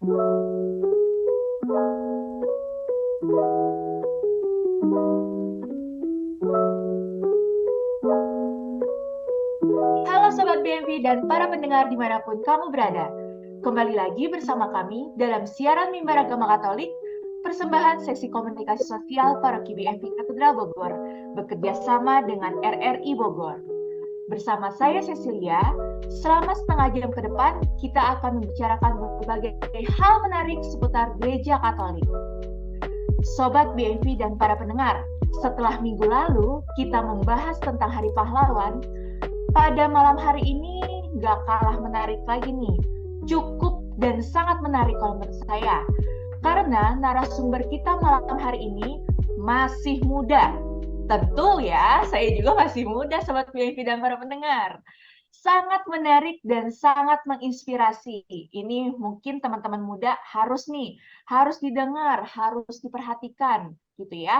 Halo Sobat BMV dan para pendengar dimanapun kamu berada. Kembali lagi bersama kami dalam siaran Mimbar Agama Katolik, persembahan seksi komunikasi sosial Paroki BMV Katedral Bogor, bekerja sama dengan RRI Bogor. Bersama saya Cecilia, selama setengah jam ke depan, kita akan membicarakan berbagai hal menarik seputar Gereja Katolik. Sobat BMV dan para pendengar, setelah minggu lalu kita membahas tentang Hari Pahlawan, pada malam hari ini nggak kalah menarik lagi nih. Cukup dan sangat menarik kalau menurut saya. Karena narasumber kita malam hari ini masih muda. Tentu ya, saya juga masih muda Sobat BMV dan para pendengar. Sangat menarik dan sangat menginspirasi. Ini mungkin teman-teman muda harus didengar, harus diperhatikan gitu ya.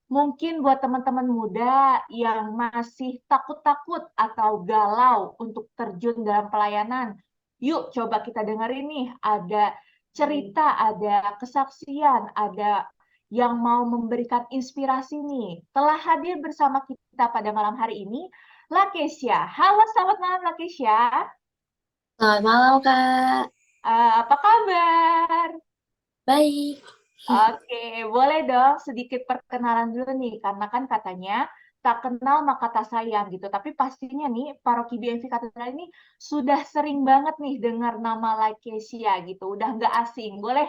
Mungkin buat teman-teman muda yang masih takut-takut atau galau untuk terjun dalam pelayanan, yuk coba kita dengerin nih, ada cerita, ada kesaksian, ada yang mau memberikan inspirasi nih. Telah hadir bersama kita pada malam hari ini, Lakesha. Halo, selamat malam Lakesha. Selamat malam, Kak. Apa kabar? Baik. Oke, boleh dong sedikit perkenalan dulu nih, karena kan katanya tak kenal maka tak sayang gitu. Tapi pastinya nih, Paroki BMV Katedral ini sudah sering banget nih dengar nama Lakesia gitu, udah nggak asing. Boleh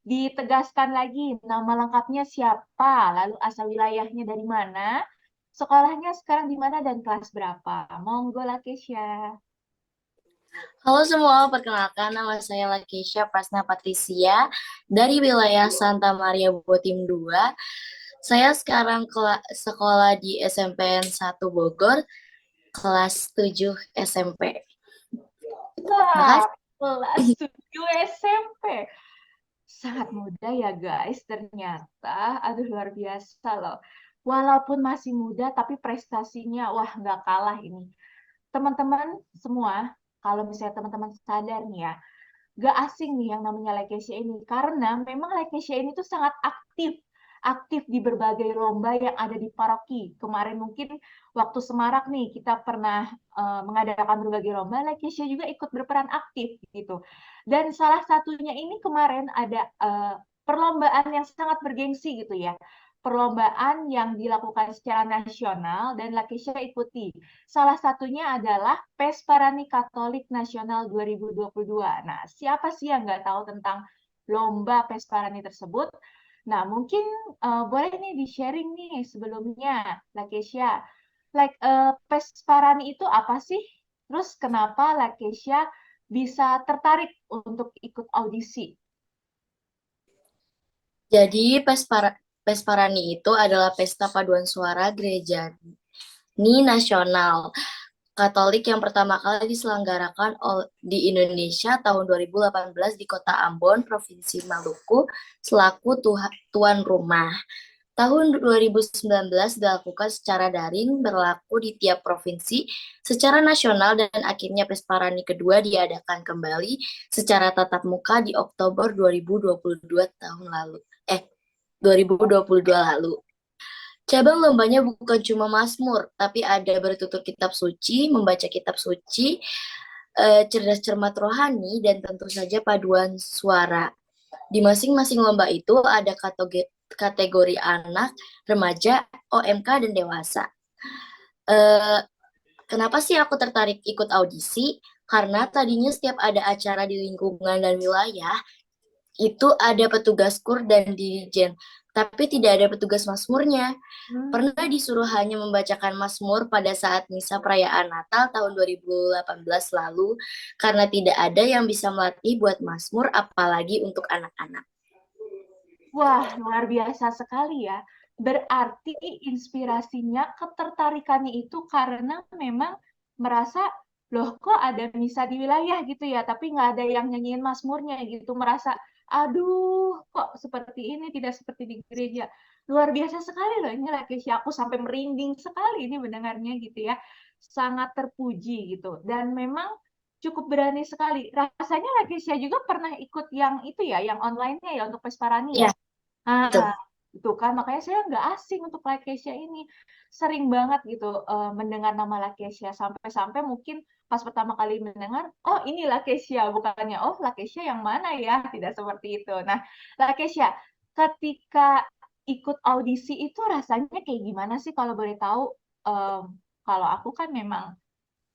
ditegaskan lagi nama lengkapnya siapa, lalu asal wilayahnya dari mana, sekolahnya sekarang di mana, dan kelas berapa? Monggo Lakesia. Halo semua, perkenalkan nama saya Lakesha Prasna Patricia dari wilayah Santa Maria Botim 2. Saya sekarang sekolah di SMPN 1 Bogor, kelas 7 SMP. Wah, Makasih. kelas 7 SMP. Sangat muda ya guys, ternyata. Aduh, luar biasa loh. Walaupun masih muda, tapi prestasinya, wah nggak kalah ini. Teman-teman semua, kalau misalnya teman-teman sadar nih ya, gak asing nih yang namanya Lakesia ini. Karena memang Lakesia ini tuh sangat aktif. Aktif di berbagai lomba yang ada di paroki. Kemarin mungkin waktu Semarak nih, kita pernah mengadakan berbagai lomba, Lakesia juga ikut berperan aktif gitu. Dan salah satunya ini kemarin ada perlombaan yang sangat bergengsi gitu ya. Perlombaan yang dilakukan secara nasional dan Lakesia ikuti. Salah satunya adalah Pesparani Katolik Nasional 2022. Nah, siapa sih yang nggak tahu tentang lomba Pesparani tersebut? Nah, mungkin boleh nih di-sharing nih sebelumnya, Lakesia. Pesparani itu apa sih? Terus kenapa Lakesia bisa tertarik untuk ikut audisi? Jadi, Pesparani itu adalah pesta paduan suara gereja nasional Katolik yang pertama kali diselenggarakan di Indonesia tahun 2018 di Kota Ambon, Provinsi Maluku, selaku tuan rumah. Tahun 2019 dilakukan secara daring, berlaku di tiap provinsi secara nasional, dan akhirnya Pesparani kedua diadakan kembali secara tatap muka di Oktober 2022 tahun lalu. 2022 lalu. Cabang lombanya bukan cuma Mazmur, tapi ada bertutur kitab suci, membaca kitab suci, cerdas cermat rohani, dan tentu saja paduan suara. Di masing-masing lomba itu ada kategori anak, remaja, OMK, dan dewasa. Eh, Kenapa sih aku tertarik ikut audisi? Karena tadinya setiap ada acara di lingkungan dan wilayah, itu ada petugas kur dan dirijen, tapi tidak ada petugas Mazmurnya. Hmm. Pernah disuruh hanya membacakan Mazmur pada saat misa perayaan Natal tahun 2018 lalu, karena tidak ada yang bisa melatih buat Mazmur, apalagi untuk anak-anak. Wah, luar biasa sekali ya. Berarti inspirasinya, ketertarikannya itu karena memang merasa, loh kok ada misa di wilayah gitu ya, tapi nggak ada yang nyanyiin Mazmurnya gitu. Merasa, aduh kok seperti ini, tidak seperti di gereja. Luar biasa sekali loh ini Lakesha. Aku sampai merinding sekali ini mendengarnya gitu ya. Sangat terpuji gitu. Dan memang cukup berani sekali. Rasanya Lakesha juga pernah ikut yang itu ya, yang online-nya ya untuk Pesparani ya. Ya, betul. Nah, itu kan makanya saya nggak asing untuk Lakesha ini. Sering banget gitu mendengar nama Lakesha sampai-sampai mungkin pas pertama kali mendengar, oh ini Lakesha, bukannya oh Lakesha yang mana ya? Tidak seperti itu. Nah, Lakesha, ketika ikut audisi itu rasanya kayak gimana sih kalau boleh tahu? Em, Kalau aku kan memang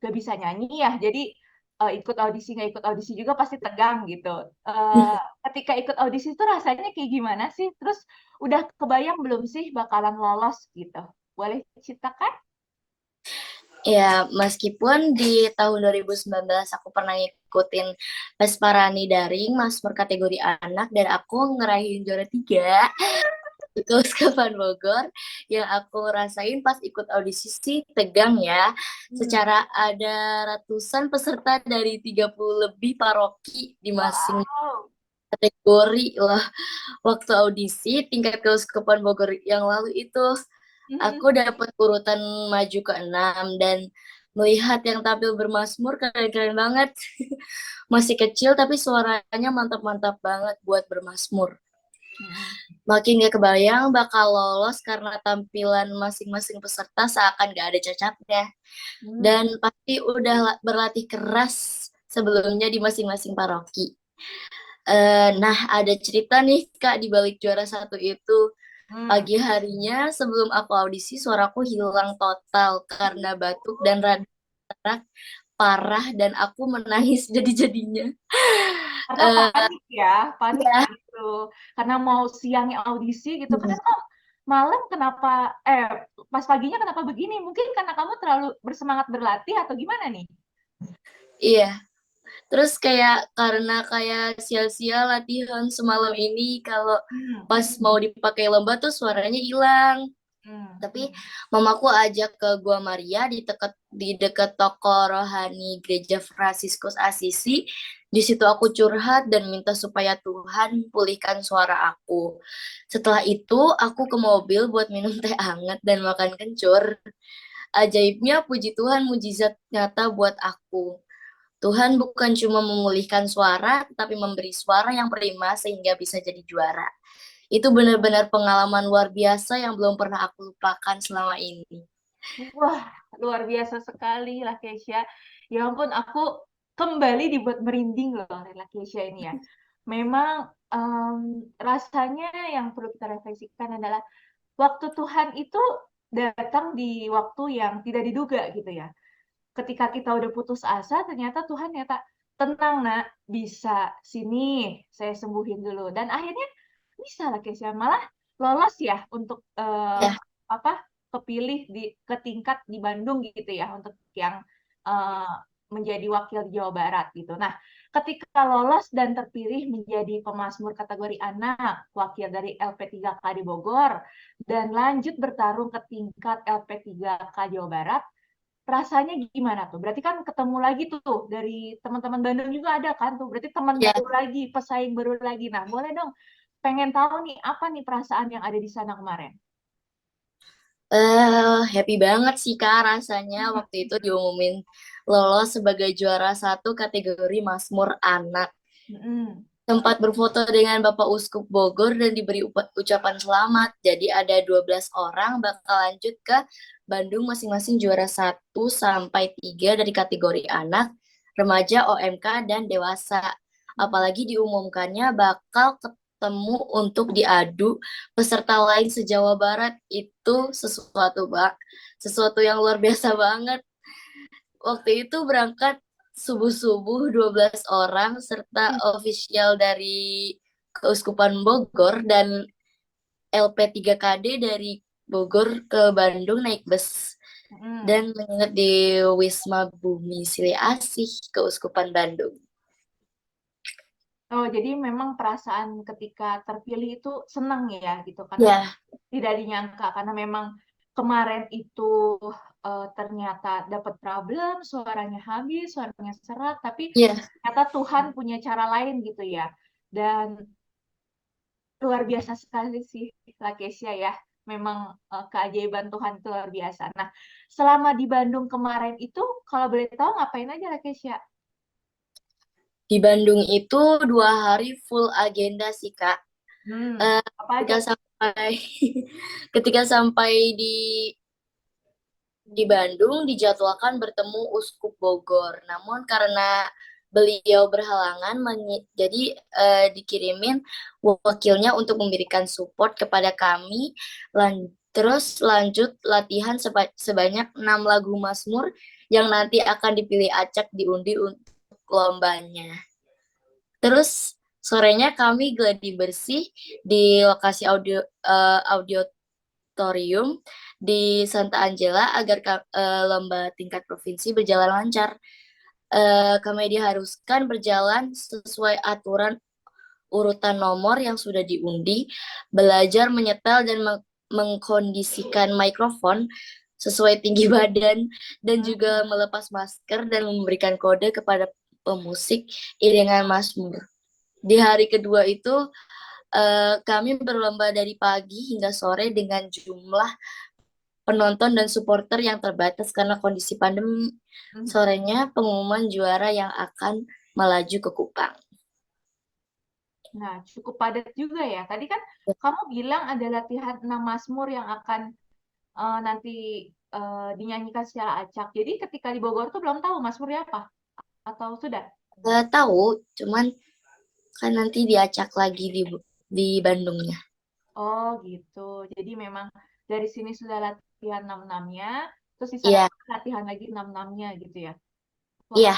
gak bisa nyanyi ya, jadi ikut audisi nggak ikut audisi juga pasti tegang gitu. Eh, Ketika ikut audisi itu rasanya kayak gimana sih? Terus udah kebayang belum sih bakalan lolos gitu? Boleh ceritakan? Ya, meskipun di tahun 2019 aku pernah ngikutin Pesparani daring Mazmur kategori anak dan aku ngeraih juara 3 di Kauskapan Bogor, yang aku rasain pas ikut audisi sih tegang ya. Hmm. Secara ada ratusan peserta dari 30 lebih paroki di masing Wow. kategori lah. Waktu audisi tingkat Kauskapan Bogor yang lalu itu Mhm. aku dapat urutan maju ke-6 dan melihat yang tampil bermasmur keren-keren banget. Masih kecil tapi suaranya mantap-mantap banget buat bermasmur. Mhm. Makin gak kebayang bakal lolos karena tampilan masing-masing peserta seakan gak ada cacatnya. Hmm. Dan pasti udah berlatih keras sebelumnya di masing-masing paroki. Nah, ada cerita nih Kak di balik juara satu itu. Hmm. Pagi harinya sebelum aku audisi, suaraku hilang total karena batuk dan rada parah dan aku menangis jadi-jadinya. Karena Eh panik ya, panik ya, gitu. Karena mau siangnya audisi gitu kan kok malam kenapa pas paginya kenapa begini? Mungkin karena kamu terlalu bersemangat berlatih atau gimana nih? iya. Terus kayak karena kayak sia-sia latihan semalam ini kalau Hmm. pas mau dipakai lomba tuh suaranya hilang. Hmm. Tapi mamaku ajak ke Gua Maria di dekat toko rohani Gereja Fransiskus Asisi. Di situ aku curhat dan minta supaya Tuhan pulihkan suara aku. Setelah itu aku ke mobil buat minum teh hangat dan makan kencur. Ajaibnya puji Tuhan mujizat nyata buat aku. Tuhan bukan cuma memulihkan suara, tapi memberi suara yang prima sehingga bisa jadi juara. Itu benar-benar pengalaman luar biasa yang belum pernah aku lupakan selama ini. Wah, luar biasa sekali lah Keisha. Ya ampun, aku kembali dibuat merinding loh oleh lah Keisha ini ya. Memang rasanya yang perlu kita refleksikan adalah waktu Tuhan itu datang di waktu yang tidak diduga gitu ya. Ketika kita udah putus asa, ternyata Tuhan nyata, tenang nak, bisa sini, saya sembuhin dulu. Dan akhirnya bisa lah Keisha, malah lolos ya untuk Ya, apa kepilih ke tingkat di Bandung gitu ya untuk yang eh, menjadi wakil di Jawa Barat gitu. Nah, ketika lolos dan terpilih menjadi pemazmur kategori anak, wakil dari LP3K di Bogor, dan lanjut bertarung ke tingkat LP3K Jawa Barat, rasanya gimana tuh? Berarti kan ketemu lagi tuh dari teman-teman Bandung juga ada kan tuh. Berarti teman ya, baru lagi, pesaing baru lagi. Nah, boleh dong. Pengen tahu nih apa nih perasaan yang ada di sana kemarin? happy banget sih Kak rasanya waktu itu diumumin lolos sebagai juara satu kategori Mazmur Anak. Mm-mm. Sempat berfoto dengan Bapak Uskup Bogor dan diberi ucapan selamat. Jadi ada 12 orang bakal lanjut ke Bandung masing-masing juara 1 sampai 3 dari kategori anak, remaja, OMK, dan dewasa. Apalagi diumumkannya bakal ketemu untuk diadu peserta lain se-Jawa Barat. Itu sesuatu yang luar biasa banget. Waktu itu berangkat subuh-subuh 12 orang serta ofisial dari Keuskupan Bogor dan LP3KD dari Bogor ke Bandung naik bus Mm-mm. dan menginap di Wisma Bumi Sri Asih Keuskupan Bandung. Oh, jadi memang perasaan ketika terpilih itu senang ya gitu karena Ya, tidak dinyangka karena memang kemarin itu ternyata dapat problem, suaranya habis, suaranya serak, tapi ya, ternyata Tuhan punya cara lain gitu ya. Dan luar biasa sekali sih Lakesha ya. Memang keajaiban Tuhan itu luar biasa. Nah, selama di Bandung kemarin itu, kalau boleh tahu ngapain aja Lakesha? Di Bandung itu 2 hari full agenda sih, Kak. Eh, Apa aja ketika tuh? sampai ketika sampai di Bandung dijadwalkan bertemu Uskup Bogor. Namun karena beliau berhalangan, jadi dikirimin wakilnya untuk memberikan support kepada kami. Terus lanjut latihan sebanyak 6 lagu Mazmur yang nanti akan dipilih acak diundi untuk lombanya. Terus sorenya kami gladi bersih di lokasi auditorium di Santa Angela agar lomba tingkat provinsi berjalan lancar. Kami diharuskan berjalan sesuai aturan urutan nomor yang sudah diundi, belajar menyetel dan mengkondisikan mikrofon sesuai tinggi badan, dan juga melepas masker dan memberikan kode kepada pemusik iringan Mazmur. Di hari kedua itu kami berlomba dari pagi hingga sore dengan jumlah penonton dan supporter yang terbatas karena kondisi pandemi. Sorenya pengumuman juara yang akan melaju ke Kupang. Nah, cukup padat juga ya. Tadi kan kamu bilang ada latihan 6 Mazmur yang akan nanti dinyanyikan secara acak. Jadi ketika di Bogor tuh belum tahu Mazmurnya apa? Atau sudah? Gak tahu, cuman kan nanti diacak lagi di Bandungnya. Oh gitu. Jadi memang dari sini sudah latihan 6-6-nya, terus di sana Iya, latihan lagi 6-6-nya gitu ya. Wah, iya.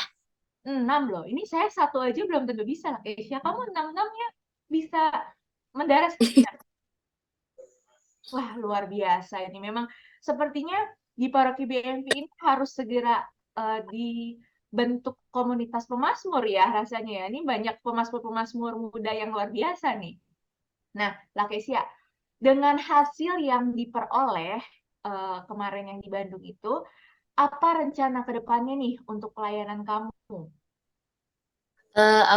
6 loh. Ini saya satu aja belum tentu bisa. Kamu 6-6-nya bisa mendarat sekian. Wah, luar biasa ini. Memang sepertinya di Paroki BMP ini harus segera dibentuk komunitas pemasmur ya rasanya ya. Ini banyak pemasmur-pemasmur muda yang luar biasa nih. Nah, Lakesia, dengan hasil yang diperoleh kemarin yang di Bandung itu, apa rencana ke depannya nih untuk pelayanan kamu?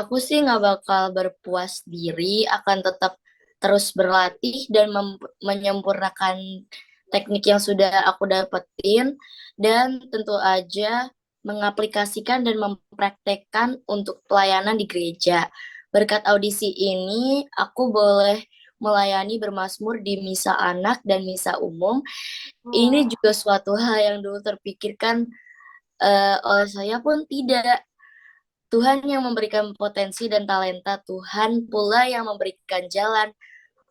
Aku sih nggak bakal berpuas diri, akan tetap terus berlatih dan menyempurnakan teknik yang sudah aku dapetin, dan tentu aja mengaplikasikan dan mempraktekkan untuk pelayanan di gereja. Berkat audisi ini, aku boleh melayani bermazmur di misa anak dan misa umum. Ini Wah, juga suatu hal yang dulu terpikirkan oleh saya pun tidak. Tuhan yang memberikan potensi dan talenta, Tuhan pula yang memberikan jalan.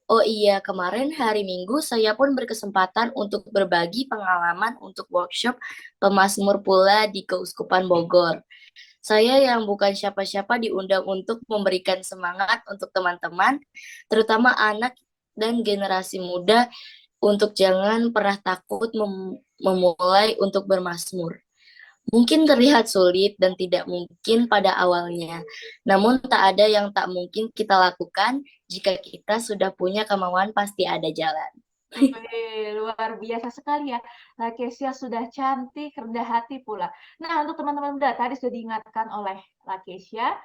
Oh iya, kemarin hari Minggu saya pun berkesempatan untuk berbagi pengalaman untuk workshop pemazmur pula di Keuskupan Bogor. Saya yang bukan siapa-siapa diundang untuk memberikan semangat untuk teman-teman, terutama anak dan generasi muda, untuk jangan pernah takut memulai untuk bermazmur. Mungkin terlihat sulit dan tidak mungkin pada awalnya, namun tak ada yang tak mungkin kita lakukan. Jika kita sudah punya kemauan, pasti ada jalan. luar biasa sekali ya. Lakesia sudah cantik, rendah hati pula. Nah, untuk teman-teman muda, tadi sudah diingatkan oleh Lakesia,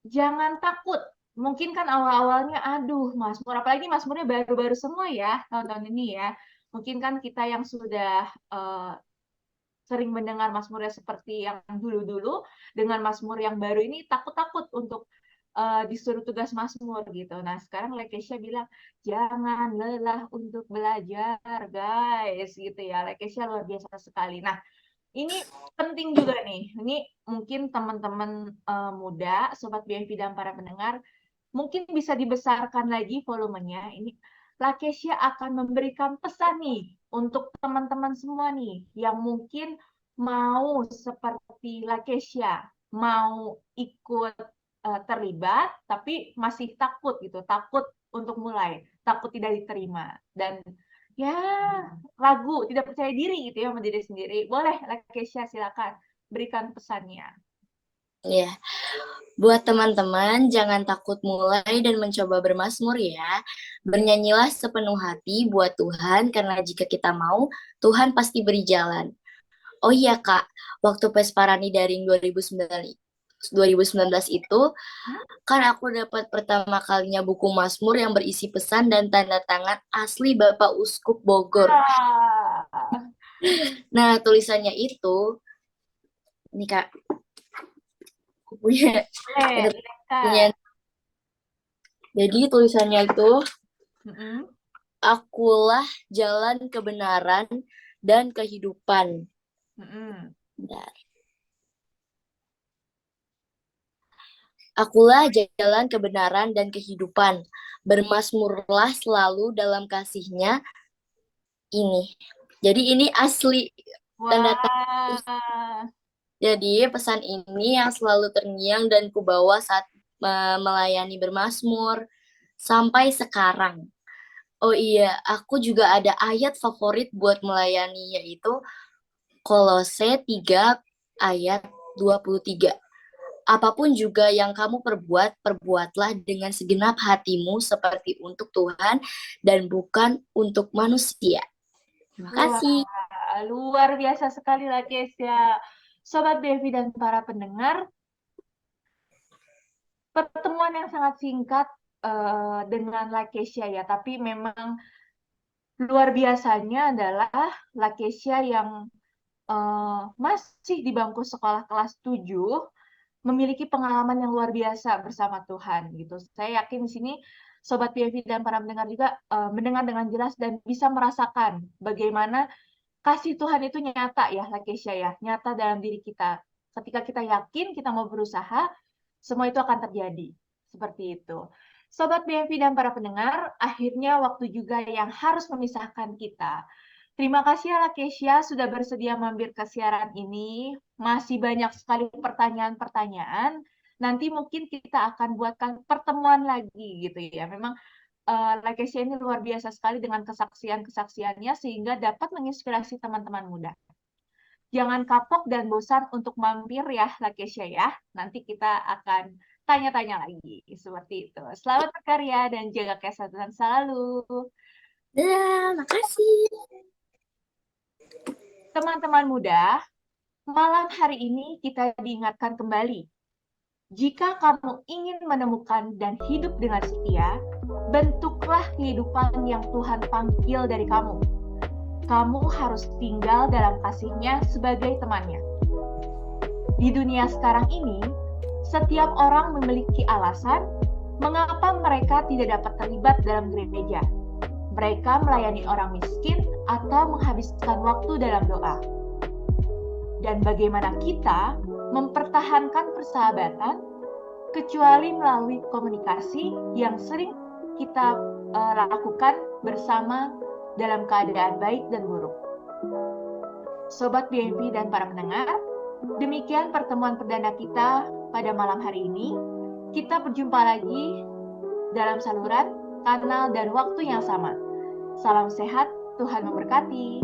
jangan takut. Mungkin kan awal-awalnya, aduh, Mazmur, apalagi Mazmurnya baru-baru semua ya, tahun-tahun ini ya. Mungkin kan kita yang sudah sering mendengar Mazmurnya seperti yang dulu-dulu, dengan Mazmur yang baru ini takut-takut untuk disuruh tugas Mazmur gitu. Nah, sekarang Lekesha bilang, jangan lelah untuk belajar, guys, gitu ya. Lekesha luar biasa sekali. Nah, ini penting juga nih. Ini mungkin teman-teman muda, Sobat BMP dan para pendengar, mungkin bisa dibesarkan lagi volumenya. Ini Lakesha akan memberikan pesan nih untuk teman-teman semua nih yang mungkin mau seperti Lakesha, mau ikut terlibat tapi masih takut gitu, takut untuk mulai, takut tidak diterima dan ya ragu, tidak percaya diri gitu ya sama diri sendiri. Boleh Lakesha silakan berikan pesannya. Ya, buat teman-teman jangan takut mulai dan mencoba bermazmur ya. Bernyanyilah sepenuh hati buat Tuhan, karena jika kita mau, Tuhan pasti beri jalan. Oh iya Kak, waktu Pesparani Daring 2019 itu, Hmm? kan aku dapat pertama kalinya buku Mazmur yang berisi pesan dan tanda tangan asli Bapak Uskup Bogor. Ah. Nah, tulisannya itu, nih Kak, punya Boleh, punya. Kak. Jadi tulisannya itu, Mm-mm. akulah jalan kebenaran dan kehidupan. Mm-mm. Bentar. Akulah jalan kebenaran dan kehidupan. Bermasmurlah selalu dalam kasihnya ini. Jadi ini asli tanda tanda. Wah, Jadi pesan ini yang selalu terngiang dan kubawa saat melayani bermasmur sampai sekarang. Oh iya, aku juga ada ayat favorit buat melayani, yaitu Kolose 3 ayat 23. Apapun juga yang kamu perbuat, perbuatlah dengan segenap hatimu seperti untuk Tuhan dan bukan untuk manusia. Terima wah, kasih. luar biasa sekali lah, guys ya. Sobat Bevi dan para pendengar, pertemuan yang sangat singkat dengan Lakesia ya, tapi memang luar biasanya adalah Lakesia yang masih di bangku sekolah kelas 7 memiliki pengalaman yang luar biasa bersama Tuhan gitu. Saya yakin di sini Sobat PFV dan para pendengar juga mendengar dengan jelas dan bisa merasakan bagaimana kasih Tuhan itu nyata ya, Lakesha ya, nyata dalam diri kita. Ketika kita yakin, kita mau berusaha, semua itu akan terjadi. Seperti itu. Sobat BMV dan para pendengar, akhirnya waktu juga yang harus memisahkan kita. Terima kasih ya Lakesha sudah bersedia mampir ke siaran ini. Masih banyak sekali pertanyaan-pertanyaan. Nanti mungkin kita akan buatkan pertemuan lagi gitu ya. Memang Lakesha ini luar biasa sekali dengan kesaksian-kesaksiannya sehingga dapat menginspirasi teman-teman muda. Jangan kapok dan bosan untuk mampir ya Lakesha ya. Nanti kita akan tanya-tanya lagi seperti itu. Selamat berkarya dan jaga kesehatan selalu. Dah, makasih. Teman-teman muda, malam hari ini kita diingatkan kembali. Jika kamu ingin menemukan dan hidup dengan setia, bentuklah kehidupan yang Tuhan panggil dari kamu. Kamu harus tinggal dalam kasih-Nya sebagai temannya. Di dunia sekarang ini, setiap orang memiliki alasan mengapa mereka tidak dapat terlibat dalam gereja. Mereka melayani orang miskin atau menghabiskan waktu dalam doa. Dan bagaimana kita mempertahankan persahabatan kecuali melalui komunikasi yang sering kita lakukan bersama dalam keadaan baik dan buruk. Sobat BMV dan para pendengar, demikian pertemuan perdana kita pada malam hari ini. Kita berjumpa lagi dalam saluran, kanal, dan waktu yang sama. Salam sehat, Tuhan memberkati.